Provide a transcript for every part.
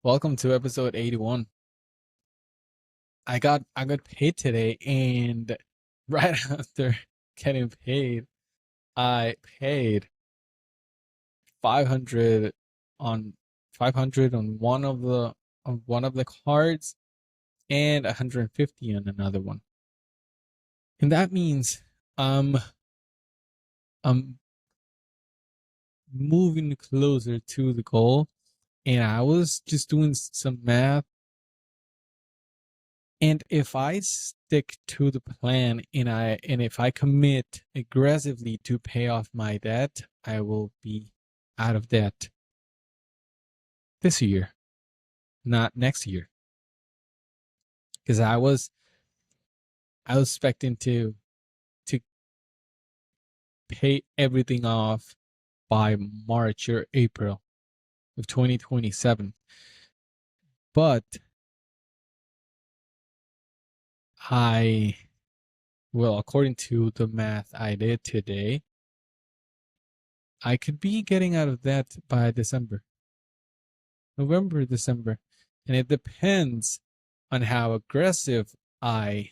Welcome to episode 81. I got paid today, and right after getting paid, I paid 500 on 500 on one of the cards and 150 on another one. And that means I'm moving closer to the goal. And I was just doing some math. And if I stick to the plan and if I commit aggressively to pay off my debt, I will be out of debt this year, not next year. Because I was expecting to pay everything off by March or April of 2027. But I well, according to the math I did today, I could be getting out of debt by November, December. And it depends on how aggressive I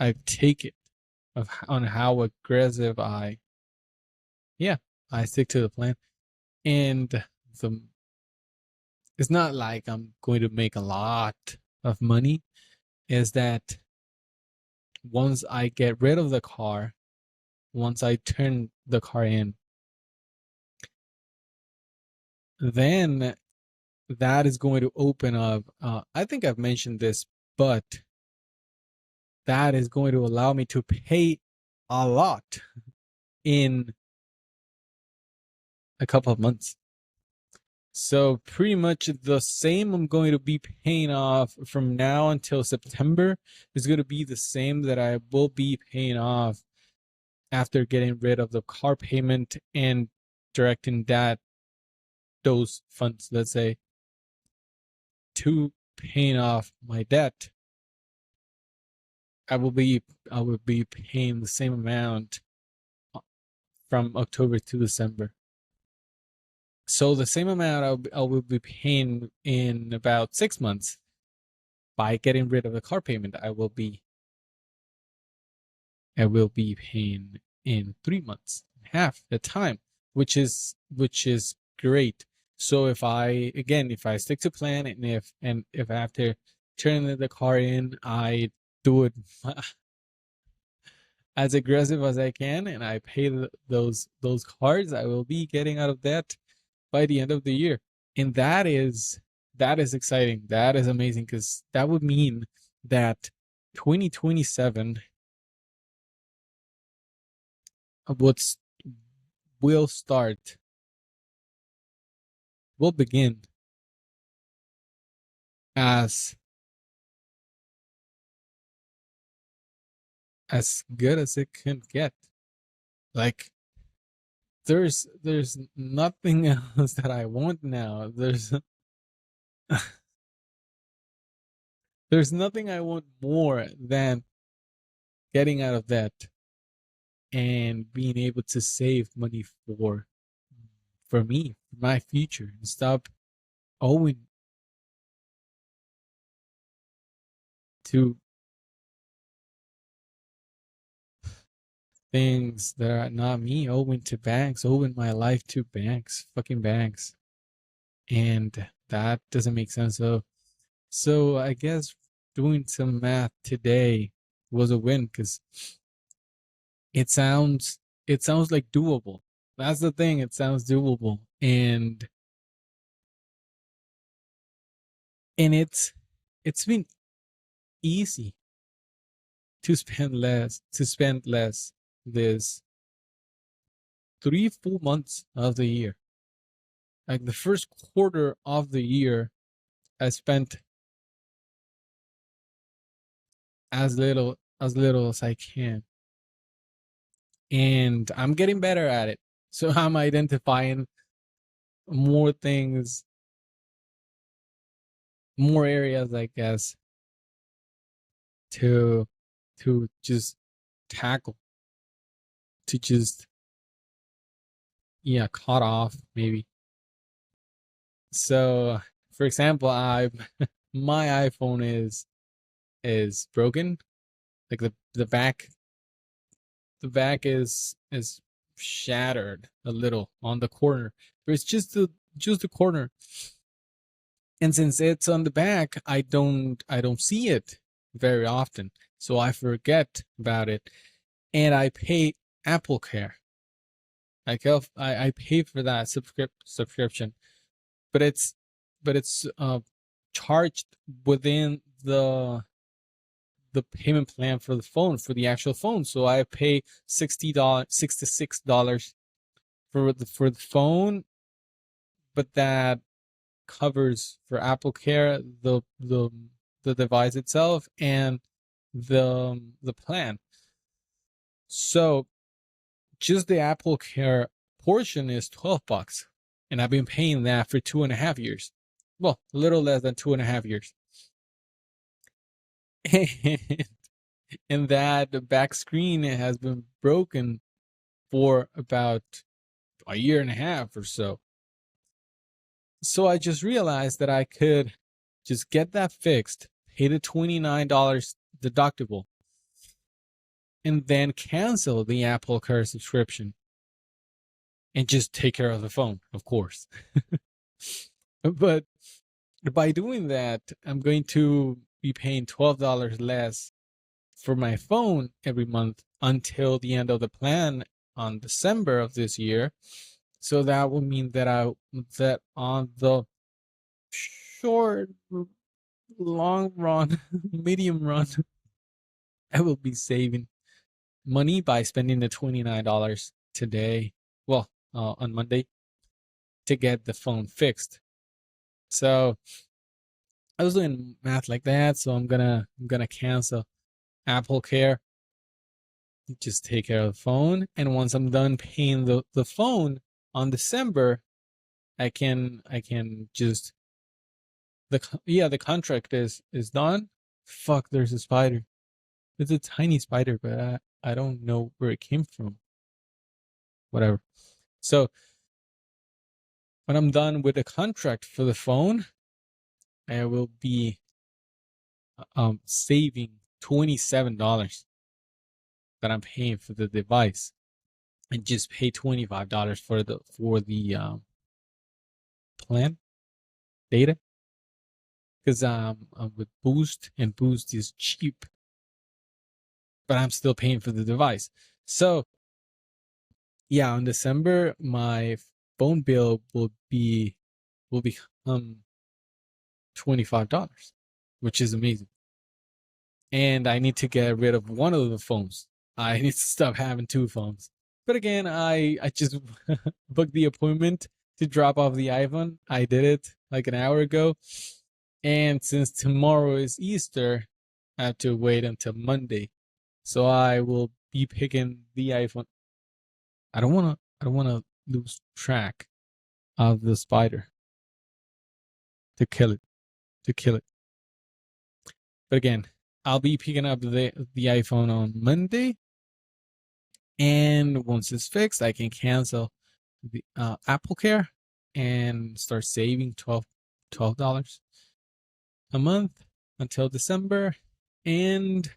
I take it, on how aggressive I stick to the plan. And the it's not like I'm going to make a lot of money. Is that once I get rid of the car, once I turn the car in, then that is going to open up. I think I've mentioned this, but that is going to allow me to pay a lot in a couple of months. So pretty much the same I'm going to be paying off from now until September is going to be the same that I will be paying off after getting rid of the car payment and directing those funds, let's say, to paying off my debt. I will be paying the same amount from October to December. So the same amount I will be paying in about 6 months by getting rid of the car payment. I will be paying in 3 months, half the time, which is great. So if I stick to plan, and if after turning the car in, I do it as aggressive as I can, and I pay those cards, I will be getting out of debt by the end of the year. And that is exciting. That is amazing, because that would mean that 2027 would will start will begin as good as it can get. Like, there's nothing else that I want now. There's nothing I want more than getting out of debt and being able to save money for me, for my future, and stop owing to things that are not me, owing to banks, owing my life to banks, fucking banks. And that doesn't make sense. So I guess doing some math today was a win, because it sounds it sounds like doable. That's the thing, it sounds doable. And it's been easy to spend less this 3 full months of the year. Like the first quarter of the year, I spent as little as I can. And I'm getting better at it. So I'm identifying more things, more areas, I guess, to just tackle, to just, yeah, cut off maybe. So, for example, I my iPhone is broken. Like the back is shattered a little on the corner, but it's just the corner. And since it's on the back, I don't see it very often, so I forget about it, and I pay Apple Care. I pay for that subscription, but it's charged within the payment plan for the phone, for the actual phone. So I pay $66 for the phone, but that covers for Apple Care, the device itself, and the plan. So just the Apple Care portion is $12, and I've been paying that for 2.5 years. Well, a little less than 2.5 years. And that back screen has been broken for about a year and a half or so. So I just realized that I could just get that fixed, pay the $29 deductible, and then cancel the Apple Care subscription and just take care of the phone, of course. But by doing that, I'm going to be paying $12 less for my phone every month until the end of the plan on December of this year. So that would mean that on the short, long run, medium run, I will be saving money by spending the $29 today, well, on Monday, to get the phone fixed. So I was doing math like that, so I'm gonna cancel Apple Care, just take care of the phone, and once I'm done paying the phone on December, I can just the contract is done. Fuck, there's a spider. It's a tiny spider, but I don't know where it came from. Whatever. So when I'm done with the contract for the phone, I will be saving $27 that I'm paying for the device, and just pay $25 for the plan data, because I'm with Boost, and Boost is cheap, but I'm still paying for the device. So yeah, in December my phone bill will become $25, which is amazing. And I need to get rid of one of the phones. I need to stop having two phones. But again, I just booked the appointment to drop off the iPhone. I did it like an hour ago. And since tomorrow is Easter, I have to wait until Monday. So I will be picking the iPhone. I don't wanna lose track of the spider to kill it. But again, I'll be picking up the iPhone on Monday, and once it's fixed, I can cancel the Apple Care and start saving $12 a month until December. And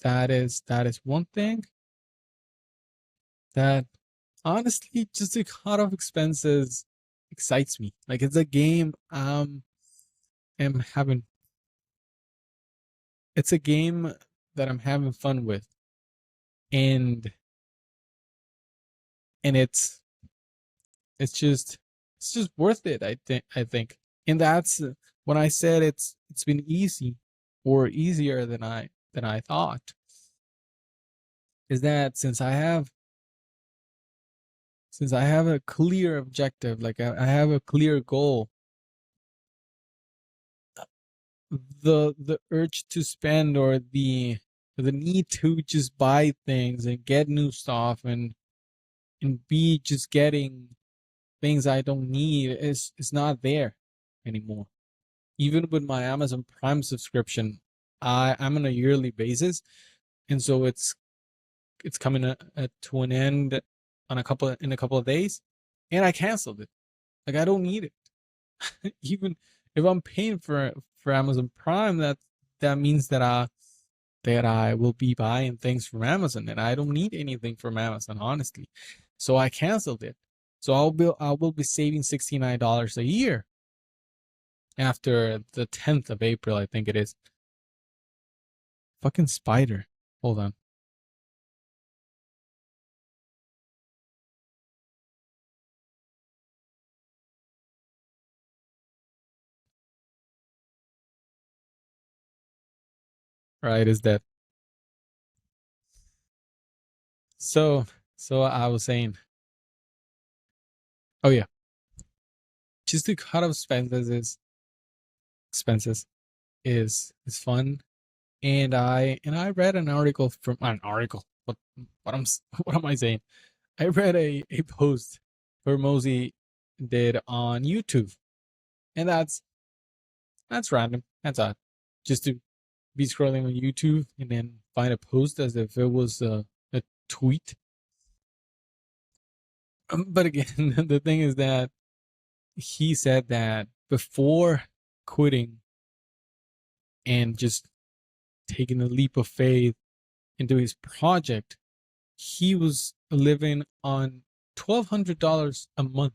that is one thing that honestly, just the cut off expenses excites me. Like, it's a game am having it's a game that I'm having fun with, and it's just worth it. I think, and that's when I said it's been easy, or easier than I thought. Is that since I have a clear objective, like I have a clear goal, the urge to spend, or the need to just buy things and get new stuff, and be just getting things I don't need is not there anymore. Even with my Amazon Prime subscription, I'm on a yearly basis, and so it's coming to an end in a couple of days, and I canceled it. Like I don't need it. Even if I'm paying for Amazon Prime, that means that I will be buying things from Amazon, and I don't need anything from Amazon, honestly. So I canceled it. So I will be saving $69 a year after the 10th of April, I think it is. Fucking spider. Hold on. Right, is that so so I was saying, oh yeah, just to cut off expenses is fun. And I read an article from an article. What am I saying? I read a post Hormozy did on YouTube, and that's random. That's odd. Just to be scrolling on YouTube and then find a post as if it was a tweet. But again, the thing is that he said that before quitting and just taking a leap of faith into his project, he was living on $1,200 a month.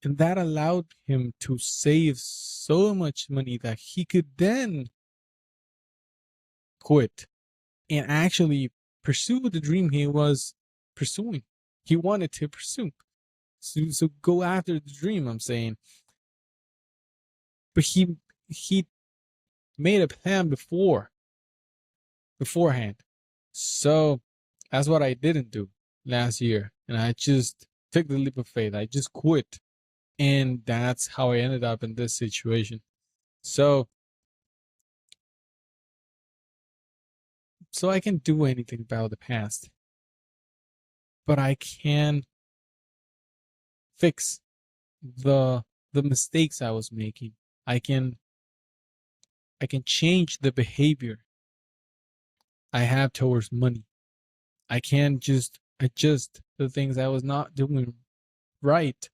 And that allowed him to save so much money that he could then quit and actually pursue the dream he was pursuing. He wanted to pursue. So go after the dream, I'm saying. But he made a plan beforehand. So that's what I didn't do last year. And I just took the leap of faith. I just quit. And that's how I ended up in this situation. So I can do anything about the past, but I can fix the mistakes I was making. I can change the behavior I have towards money. I can just adjust the things I was not doing right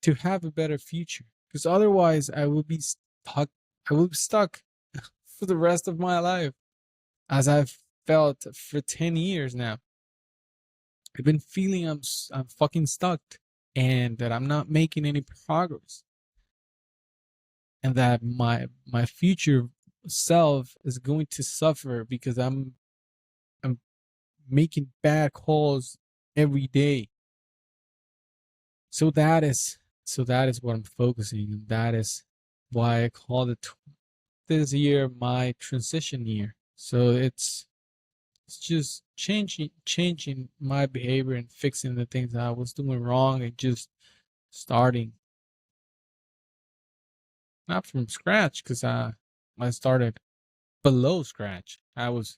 to have a better future. Because otherwise I would be stuck. I would be stuck for the rest of my life, as I've felt for 10 years now. I've been feeling I'm fucking stuck, and that I'm not making any progress, and that my future self is going to suffer because I'm making bad calls every day. So that is what I'm focusing, and that is why I call it this year my transition year. So it's just changing my behavior and fixing the things that I was doing wrong, and just starting not from scratch, because I started below scratch. I was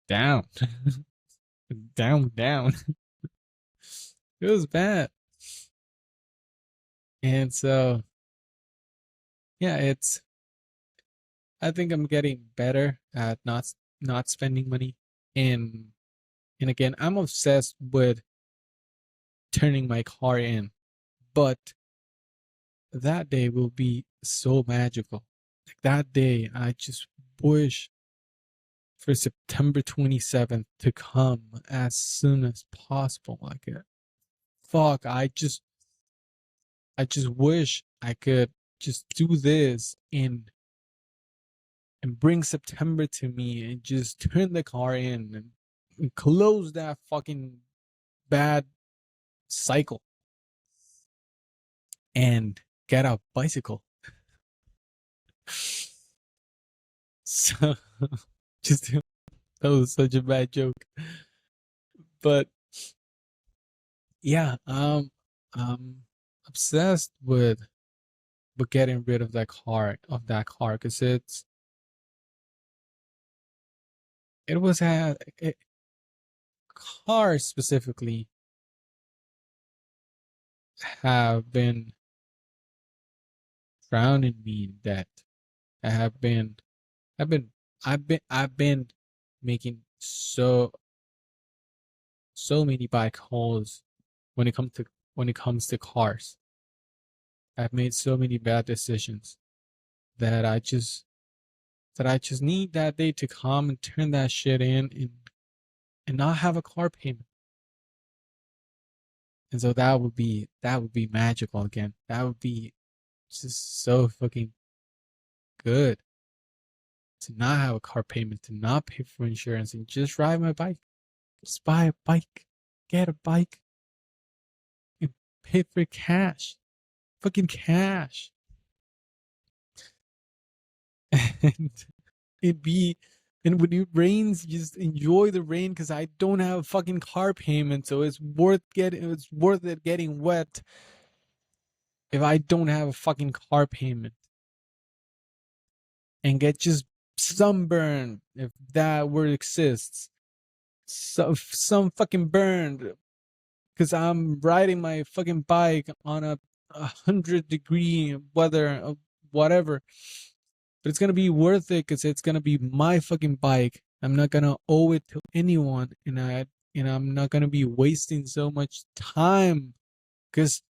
down, down. It was bad. And so yeah, I think I'm getting better at not spending money. and and again, I'm obsessed with turning my car in, but that day will be so magical. Like that day, I just wish for September 27th to come as soon as possible. Like, fuck, I just wish I could just do this and bring September to me and just turn the car in and close that fucking bad cycle and get a bicycle. So just that was such a bad joke. But yeah, I'm obsessed with getting rid of that car because it was a cars specifically have been drowning me in debt. I have been I've been I've been making so many bad calls when it comes to cars. I've made so many bad decisions that I just need that day to come and turn that shit in and not have a car payment. And so that would be magical again. That would be just so fucking good to not have a car payment, to not pay for insurance, and just ride my bike. Just buy a bike, get a bike, and pay for cash, fucking cash, and it be. And when it rains, just enjoy the rain because I don't have a fucking car payment, so it's worth it getting wet if I don't have a fucking car payment and get just sunburned if that word exists. So some fucking burned because I'm riding my fucking bike on a 100-degree weather, whatever. But it's gonna be worth it because it's gonna be my fucking bike. I'm not gonna owe it to anyone, and I'm not gonna be wasting so much time because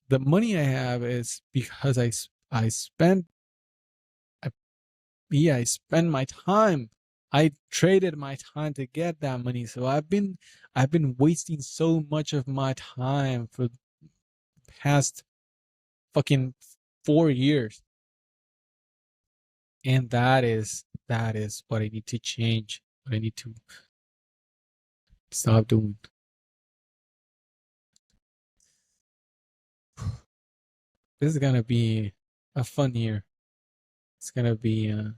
the money I have is because I spent I spend my time. I traded my time to get that money. So I've been wasting so much of my time for the past fucking 4 years. And that is what I need to change. What I need to stop doing. This is gonna be a fun year. It's gonna be an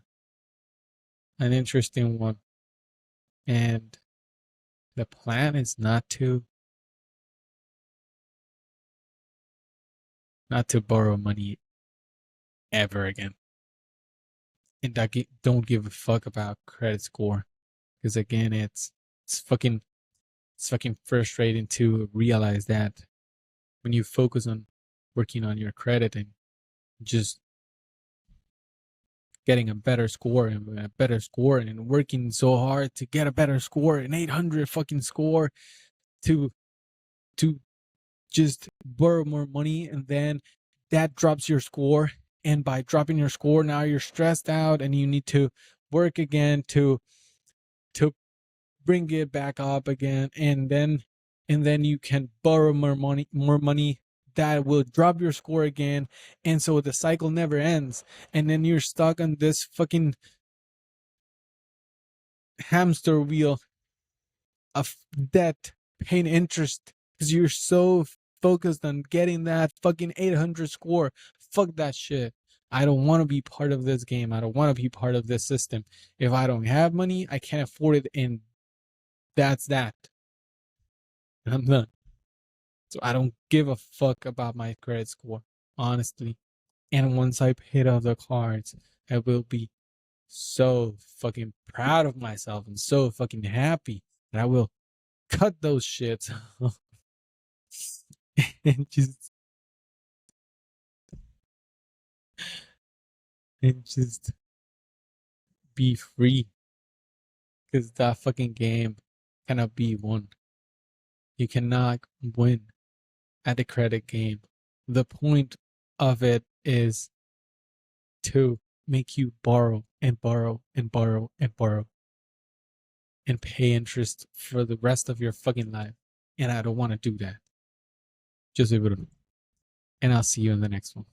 interesting one. And the plan is not to borrow money ever again. And don't give a fuck about credit score. Because again, it's fucking frustrating to realize that when you focus on working on your credit and just getting a better score and working so hard to get a better score, an 800 fucking score, to just borrow more money, and then that drops your score, and by dropping your score now you're stressed out and you need to work again to bring it back up again, and then you can borrow more money that will drop your score again, and so the cycle never ends, and then you're stuck on this fucking hamster wheel of debt, paying interest, because you're so focused on getting that fucking 800 score. Fuck that shit. I don't want to be part of this game. I don't want to be part of this system. If I don't have money, I can't afford it, and that's that. I'm done. So I don't give a fuck about my credit score, honestly. And once I paid off the cards, I will be so fucking proud of myself and so fucking happy that I will cut those shits and just be free. Because that fucking game cannot be won. You cannot win at the credit game. The point of it is to make you borrow and borrow and borrow and borrow and pay interest for the rest of your fucking life. And I don't want to do that. Just leave it alone. And I'll see you in the next one.